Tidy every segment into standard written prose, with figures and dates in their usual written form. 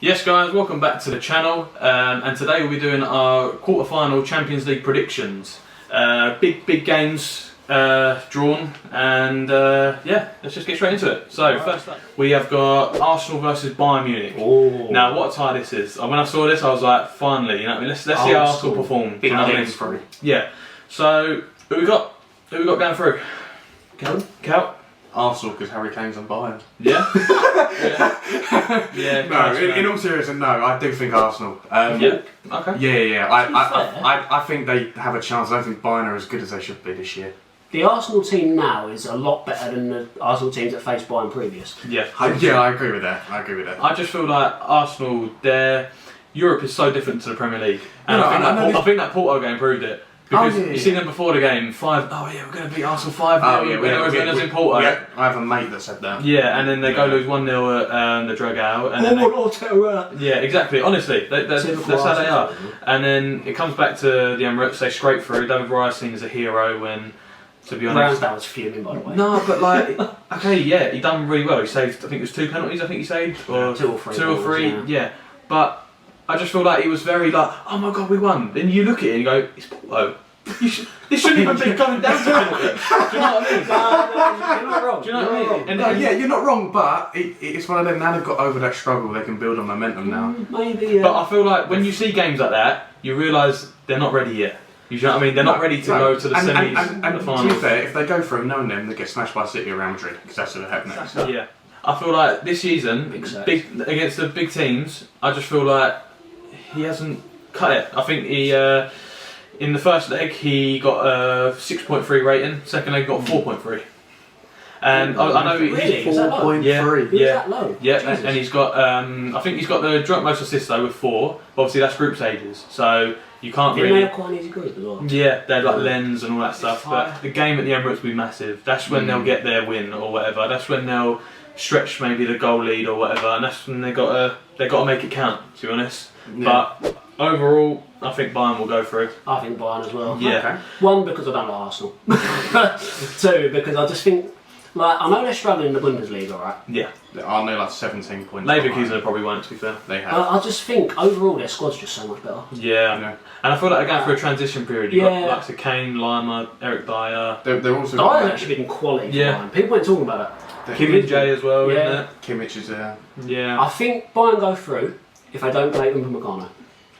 Yes guys, welcome back to the channel, and today we'll be doing our quarter-final Champions League predictions. Big games drawn, and yeah, let's just get straight into it. So first up, we have got Arsenal versus Bayern Munich. Ooh. Now what a tie this is. When I saw this I was like, finally, you know what I mean? Let's see how Arsenal perform. Big you know what I games mean? through. Yeah. So who we got going through? Cal? Arsenal, because Harry Kane's on Bayern. Yeah? Yeah. No, in all seriousness, no, I do think Arsenal. Yeah? Okay. Yeah. I think they have a chance. I don't think Bayern are as good as they should be this year. The Arsenal team now is a lot better than the Arsenal teams that faced Bayern previous. Yeah. I agree with that. I just feel like Arsenal, Europe is so different to the Premier League. And No, I think that Porto game proved it. Because yeah. you seen them before the game, we're going to beat Arsenal 5-0 when it was in Porto. Yeah, I have a mate that said that. Yeah, and then they go lose 1-0 at the Dragao. And then yeah, exactly. Honestly, that's how they are. And then it comes back to the Emirates, they scrape through. David Raya seen as a hero when, to be honest... Ramsdale was fuming, by the way. No, but like, okay, yeah, he done really well. He saved, I think it was 2 penalties, he saved. Or 2 or 3. 2 or 3, yeah. But I just feel like he was very like, oh my god, we won. Then you look at it and you go, it's Porto. This shouldn't even be going down to penalties. Do you know what I mean? No, you're not wrong. Do you know what I mean? Yeah, you're not wrong, but it's one of them, now they've got over that struggle, they can build on momentum now. Maybe, yeah. But I feel like when you see games like that, you realise they're not ready yet. You know what I mean? They're not ready to go to the semis and the finals. To be fair, if they go through knowing them, they get smashed by City or Real Madrid, because that's what happened next. Yeah. I feel like this season, against the big teams, I just feel like he hasn't cut it. I think he... in the first leg, he got a 6.3 rating. Second leg, got a 4.3. And I know really? he's 4.3. Yeah, that low? Yeah, and he's got. I think he's got the joint most assists though with 4. But obviously, that's group stages, so you can't really. They have quite an easy group as well. Yeah, they had like Lens and all that stuff. But the game at the Emirates will be massive. That's when they'll get their win or whatever. That's when they'll stretch maybe the goal lead or whatever. And that's when they got to make it count. To be honest, but overall. I think Bayern will go through. I think Bayern as well. Yeah. Okay. 1, because I don't like Arsenal. 2, because I just think, like, I know they're struggling in the Bundesliga, right? Yeah. Aren't they like 17 points? Leverkusen probably won't, to be fair. They have. I just think, overall, their squad's just so much better. Yeah. And I feel like they're going through a transition period. You've got like Kane, Lima, Eric Dyer. They're also... Dyer's actually been quality for Bayern. People weren't talking about it. Kimmich J as well, isn't it? Kimmich is there. Yeah. I think Bayern go through if they don't play Upamecano.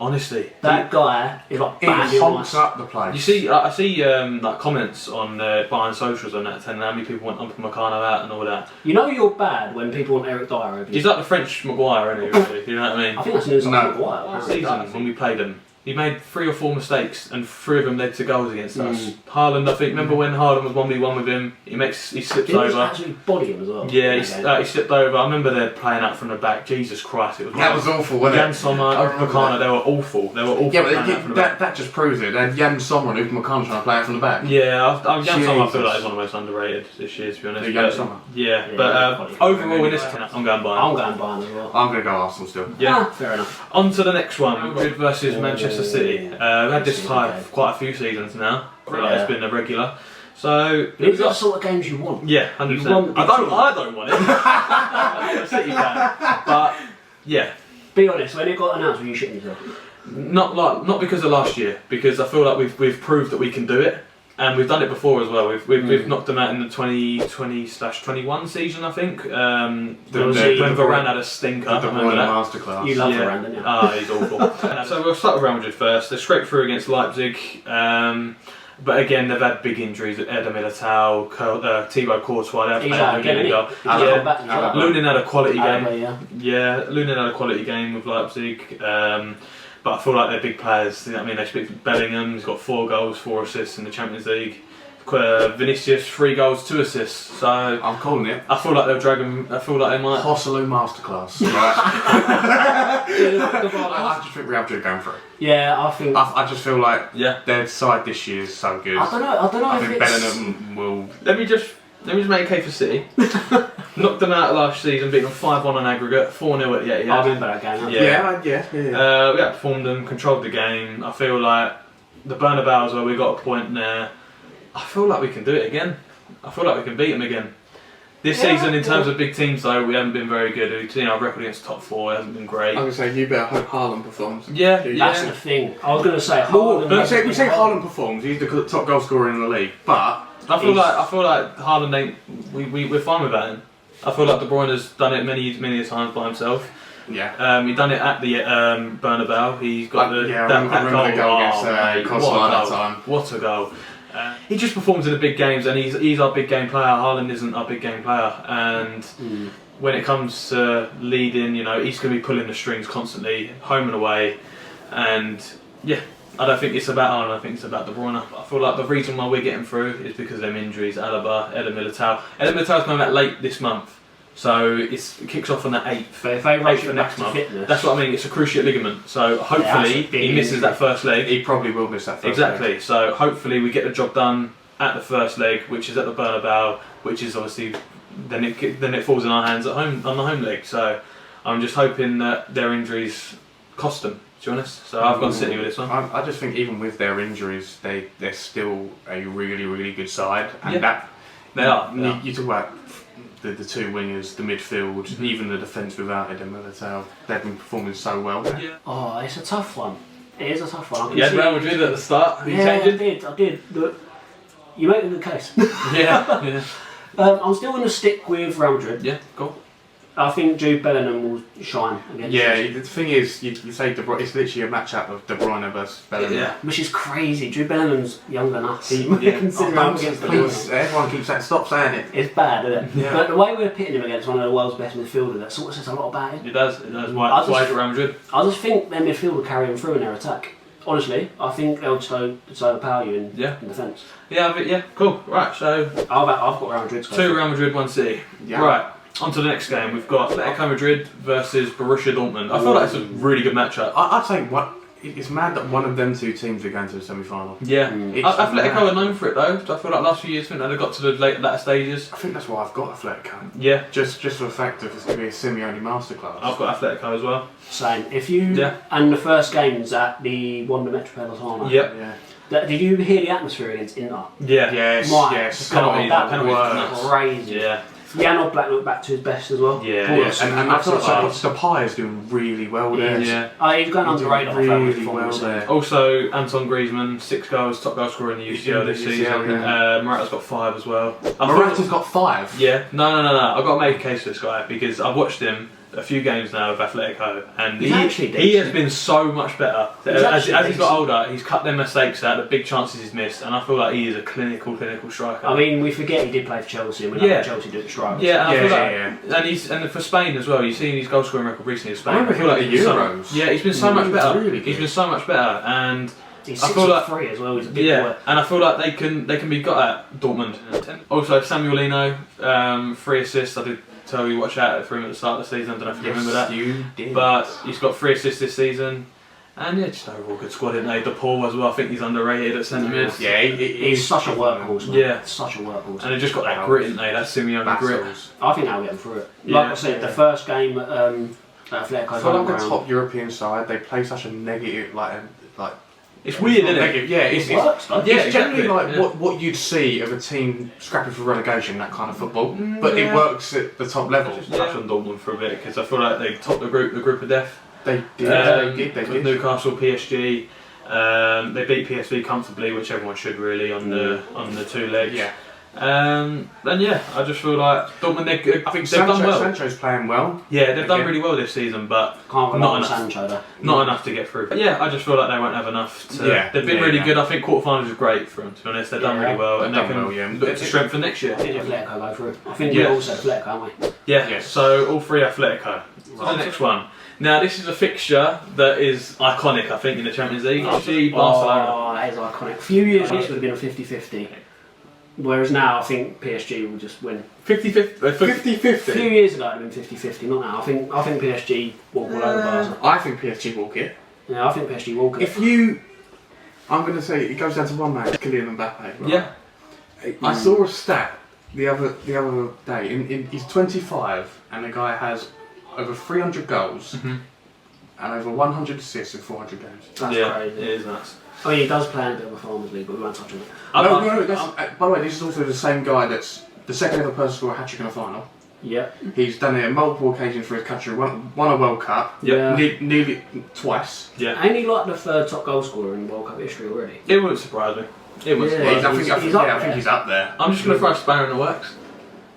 Honestly, that guy is like he honks up the place. You see, I see like comments on Bayern socials on that, telling how many people want Upamecano out and all that. You know you're bad when people want Eric Dyer over you. He's like the French Maguire, isn't he? Really? You know what I mean? I think that's news on Maguire. Last season when we played him, he made 3 or 4 mistakes, and 3 of them led to goals against us. Haaland, I think. Remember when Haaland was 1v1 with him? He slips over. He actually body him as well. Yeah, he slipped over. I remember they're playing out from the back. Jesus Christ, it was. That was awful, wasn't it? Jan Sommer, Upamecano, they were awful. Yeah, but that just proves it. They had Jan Sommer and Upamecano trying to play out from the back. Yeah, Jan Sommer I feel like is one of the most underrated this year, to be honest. Jan Sommer. Yeah, but overall in this team, I'm going Bayern. I'm going Bayern as well. I'm going to go Arsenal still. Yeah, fair enough. On to the next one, Madrid versus Manchester City. We've had this tie for quite a few seasons now. I feel like it's been a regular. So these are the sort of games you want. Yeah, 100%. I don't want it. I'm a City fan, but yeah. Be honest, when it got announced, were you shitting yourself? Not because of last year, because I feel like we've proved that we can do it, and we've done it before as well. We've knocked them out in the 2020/21 season, I think. When Varane had a stinker. The Bruyne masterclass. You love Varane, don't you? Ah, he's awful. So we'll start with Real Madrid first. They scraped through against Leipzig, but again they've had big injuries. Eder Militao, Thibaut Courtois. Lunin had a quality game. Yeah, Lunin had a quality game with Leipzig. But I feel like they're big players. You know what I mean? They speak for Bellingham. He's got 4 goals, 4 assists in the Champions League. Vinicius, 3 goals, 2 assists. So I'm calling it. I feel like they'll drag him. I feel like they might. Hosselu masterclass. Right. I just think Real Madrid are going for it. Yeah, I think. I just feel like their side this year is so good. I don't know. I think Bellingham will. Let me just make a case for City. Knocked them out last season, beating them 5-1 on aggregate, 4-0 at the Etihad. I remember that game. Yeah. We outperformed them, controlled the game. I feel like the Bernabeu as well, we got a point there. I feel like we can do it again. I feel like we can beat them again. This season, in terms of big teams, though, we haven't been very good. We've seen our record against top 4 hasn't been great. I was going to say, you better hope Haaland performs. Yeah, That's the thing. I was going to say Haaland. We say Haaland performs. He's the top goal scorer in the league, but I feel like Haaland ain't. We're fine with that. I feel like De Bruyne has done it many times by himself. Yeah. He done it at the Bernabeu. He's got I remember the goal against Costa that time. What a goal! He just performs in the big games, and he's our big game player. Haaland isn't our big game player, and when it comes to leading, he's going to be pulling the strings constantly, home and away, and yeah. I don't think it's about Haaland, I think it's about De Bruyne. I feel like the reason why we're getting through is because of them injuries. Alaba, Eder Militao. Eder Militao's coming back late this month, so it kicks off on the 8th. But if they rush for him back to fitness, that's what I mean. It's a cruciate ligament, so hopefully he misses that first leg. He probably will miss that first leg. Exactly. So hopefully we get the job done at the first leg, which is at the Bernabeu, which is obviously then it falls in our hands at home on the home leg. So I'm just hoping that their injuries cost them. To be honest, so I've gone City with this one. I just think even with their injuries, they're still a really, really good side, and they are. You talk about the two wingers, the midfield, even the defence without Eder Militao. They've been performing so well. Yeah. Oh, it's a tough one. It is a tough one. Yeah, Real Madrid at the start. I did. Look, you make a good case. yeah. I'm still going to stick with Real Madrid. Yeah, cool. I think Jude Bellingham will shine against the thing is, you say De Bruyne, it's literally a match-up of De Bruyne versus Bellingham. Yeah. Which is crazy. Jude Bellingham's younger than us. Please, everyone keeps saying, stop saying it. It's bad, isn't it? Yeah. But the way we're pitting him against one of the world's best midfielders, that sort of says a lot about him. It does. Why is it Real Madrid? I just think their midfield will carry him through in their attack. Honestly, I think they'll so overpower you in defence. Yeah, cool. Right, so I've got Real Madrid. 2 Real Madrid, 1 City. Yeah. Right. On to the next game, we've got Atletico Madrid versus Borussia Dortmund. I feel like it's a really good matchup. I'd say it's mad that one of them two teams are going to the semi-final. Yeah, Atletico are known for it though. So I feel like last few years, I think they've got to the later stages. I think that's why I've got Atletico. Yeah, just for the fact that it's going to be a Simeone masterclass. I've got Atletico as well. Same. And the first game's at the Wanda Metropolitano. Yep. Yeah. Did you hear the atmosphere against Inter? Yeah. Yes. Penalties. Crazy. Yeah. Jan Oblak looked back to his best as well. Yeah. And I feel like Depay is doing really well there. Yeah. He's going under the radar. Really well there. Also, Anton Griezmann, 6 goals, top goal scorer in the UCL this season. Morata's got 5 as well. Morata's got 5? Yeah. No. I've got to make a case for this guy because I've watched him a few games now of Atletico, and he has been so much better. As he's got older, he's cut them mistakes out, the big chances he's missed, and I feel like he is a clinical striker. I mean, we forget he did play for Chelsea, and we know Chelsea do it strikers. And for Spain as well. You've seen his goal scoring record recently in Spain. I feel like the Euros. He's been so much better. Really he's been so much better, and he's I feel like 3 as well. He's a big boy. And I feel like they can be got at Dortmund. Also, Samuel Lino, 3 assists. I did tell you watch out for him at the start of the season. I don't know if you remember that. You did. But he's got 3 assists this season. And just overall good squad, isn't he? De Paul as well, I think he's underrated at centre mid. Yeah, he's such a workhorse, man. Yeah. Such a workhorse. And they've just got that grit, isn't they? That Simeone grit. I think they'll get them through it. Like I said, the first game at Atletico. I feel like the top European side, they play such a negative, like it's weird, isn't it? Yeah, it works. It's generally like what you'd see of a team scrapping for relegation, that kind of football. But it works at the top level. Just touch on Dortmund for a bit because I feel like they topped the group of death. They did. With Newcastle, PSG. They beat PSV comfortably, which everyone should really on the 2 legs. Yeah. And I just feel like Dortmund. I think they've done well. Sancho's playing well. Yeah, they've done really well this season, but not enough. Sancho, though. Not enough to get through. But I just feel like they won't have enough. They've been really good. I think quarterfinals is great for them. To be honest, they've done really well, and they can look to strengthen next year. I think Atletico go through. I think we all said Atletico, aren't we? Yeah. Yes. So all 3 Atletico. So the next one. Now this is a fixture that is iconic, I think, in the Champions League. PSG Barcelona. Oh, that is iconic. A few years ago, this would have been a 50-50. Whereas now, I think PSG will just win. 50-50? 50-50? A few years ago, it would have been 50-50, not now. I think PSG walk all over Barca. I think PSG walk it. Yeah, I think PSG walk it. I'm going to say, it goes down to one man, Kylian Mbappe. Right? Yeah. I saw a stat the other day. He's 25, and the guy has over 300 goals and over 100 assists in 400 games. That's crazy. It is nuts. I mean, he does play in a bit of a Farmers League, but we won't touch on it. By the way, this is also the same guy that's the second ever person to score a hat trick in a final. Yeah. He's done it on multiple occasions for his country. Won a World Cup. Yeah. Nearly twice. Yeah. Ain't he like the third top goal scorer in World Cup history already? It wouldn't surprise me. It wouldn't Yeah. surprise me. I think he's up there. I'm just going to throw a spanner in the works.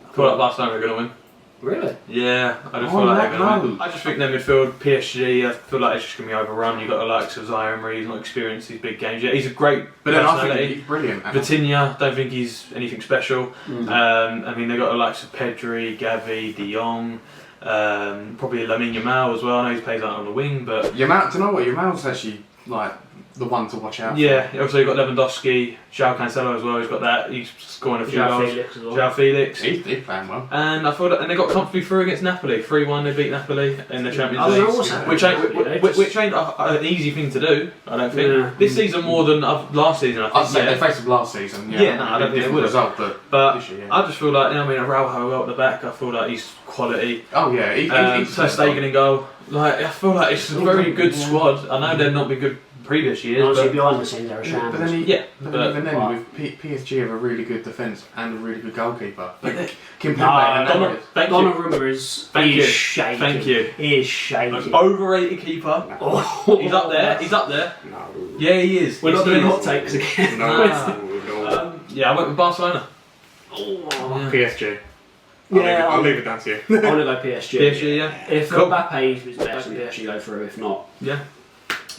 I feel like Barcelona are going to win. Really? Yeah, I just feel like they're going to win. I just think their midfield, PSG, I feel like it's just going to be overrun. You've got the likes of Zaire, he's not experienced these big games yet. He's a great But then I personality. think he's brilliant. Vitinha, don't think he's anything special. I mean, they've got the likes of Pedri, Gavi, De Jong, probably Lamine Yamal as well. I know he plays out on the wing, but... Do you know what? Yamal's actually, like, the one to watch out for. Yeah, also you've got Lewandowski, João Cancelo as well, he's got that, he's scoring a few goals. Felix as well. João Felix. He's playing well. And I thought, and they got comfortably through against Napoli. 3-1, they beat Napoli in the Champions I don't know League, what's happening. which ain't an easy thing to do. I don't think this season more than last season. I think. I'd say they faced him last season. Yeah, No, I don't think they would have. Result, but this year, I just feel like, I mean, Araujo at the back. I feel like he's quality. Oh yeah, he's Ter Stegen in goal. Like, I feel like it's a very good squad. I know they've not been good previous years. Honestly, behind the scenes, they're a But shambles. then even then, Right. with PSG have a really good defence and a really good goalkeeper. But Kimpembe No, and Donnarumma is shaking. Thank you. He is shaking. Overrated keeper. Oh. He's up there. He's up there. No. Yeah, he is. We're Yes, not he doing is. hot takes again. No. Yeah, I went with Barcelona. Oh. PSG. Yeah, I'll leave it down to you. I'm going to go PSG. PSG, yeah. If Cool. Mbappe is best, then PSG go through. If not, Yeah.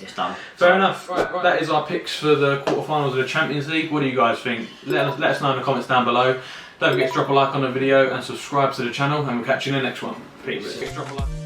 it's done. Fair enough. Right, that is our picks for the quarterfinals of the Champions League. What do you guys think? Let us know in the comments down below. Don't forget to drop a like on the video and subscribe to the channel, and we'll catch you in the next one. Peace. Drop a like.